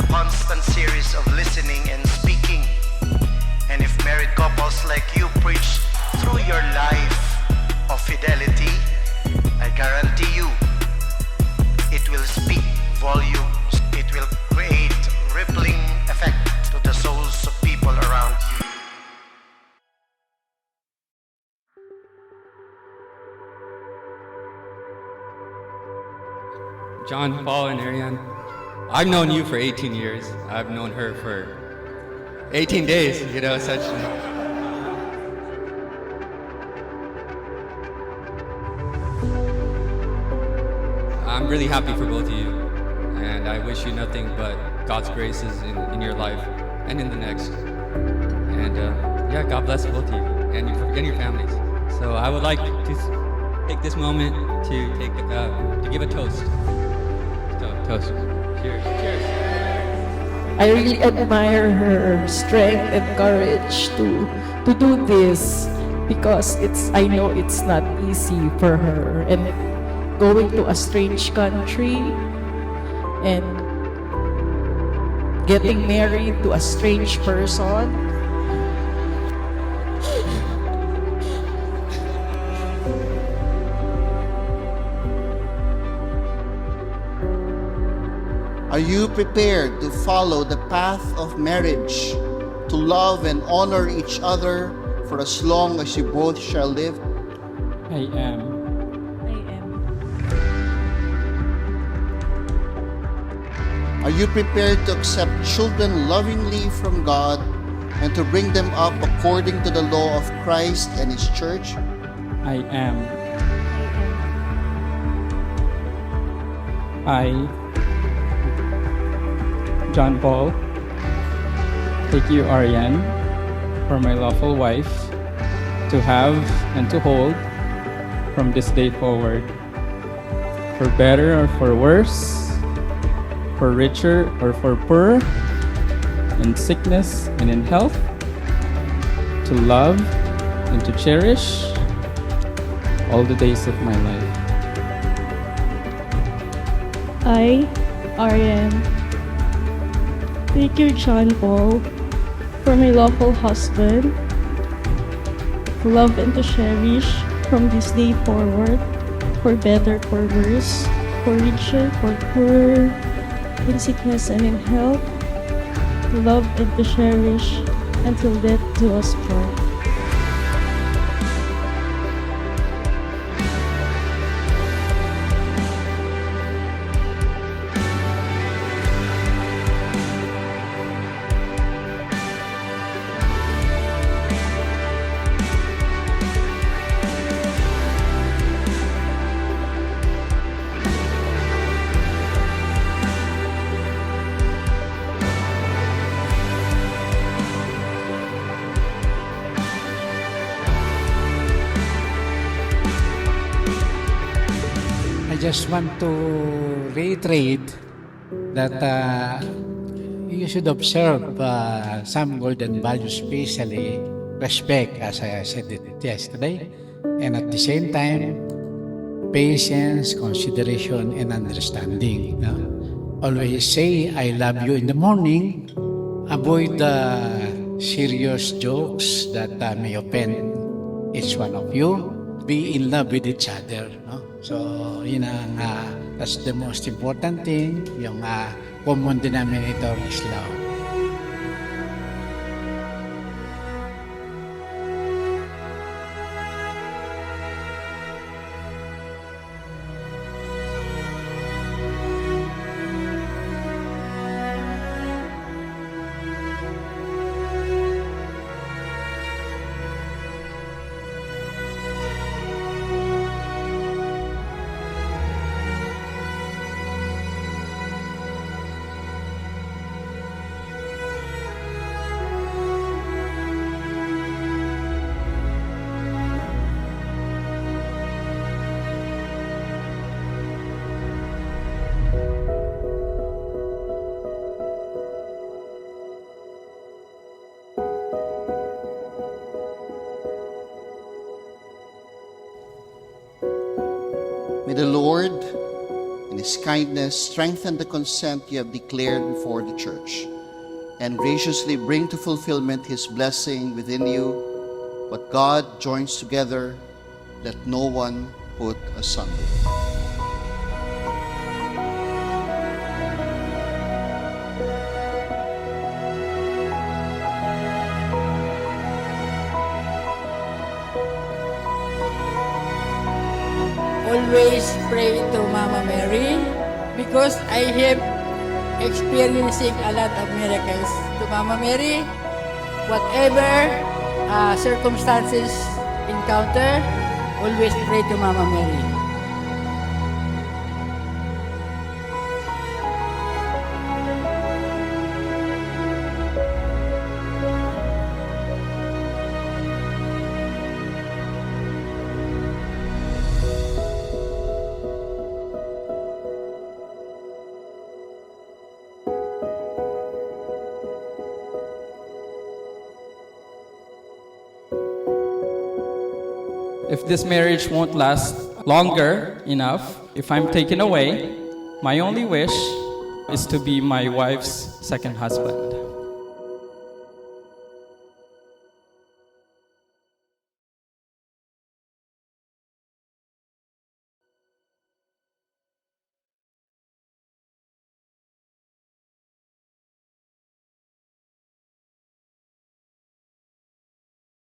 constant series of listening and speaking. And if married couples like you preach through your life of fidelity, I guarantee you, it will speak volumes. It will create rippling effect to the souls of people around you. John, Paul, and Ariane, I've known you for 18 years. I've known her for 18 days, such. I'm really happy for both of you, and I wish you nothing but God's graces in your life and in the next. And God bless both of you and your families. So I would like to take this moment to give a toast. Toast. Cheers. Cheers. I really admire her strength and courage to do this, because I know it's not easy for her, and going to a strange country and getting married to a strange person. Are you prepared to follow the path of marriage, to love and honor each other for as long as you both shall live? I am. Are you prepared to accept children lovingly from God and to bring them up according to the law of Christ and His church? I am. I, John Paul, take you, Ariane, for my lawful wife, to have and to hold from this day forward, for better or for worse, for richer or for poorer, in sickness and in health, to love and to cherish all the days of my life. I, Ariane, take you, John Paul, for my lawful husband, to love and to cherish from this day forward, for better, for worse, for richer, for poorer, in sickness and in health, to love and to cherish until death do us part. I just want to reiterate that you should observe some golden values, especially respect, as I said it yesterday, and at the same time, patience, consideration, and understanding. Always say, I love you in the morning. Avoid the serious jokes that may offend each one of you. Be in love with each other. So, yun ang, that's the most important thing. Yung common denominator is love. May the Lord In His kindness, strengthen the consent you have declared before the church, and graciously bring to fulfillment His blessing within you. What God joins together, let no one put asunder. Always pray to Mama Mary because I have experiencing a lot of miracles to Mama Mary. Whatever circumstances encounter, always pray to Mama Mary. If this marriage won't last longer enough, if I'm taken away, my only wish is to be my wife's second husband.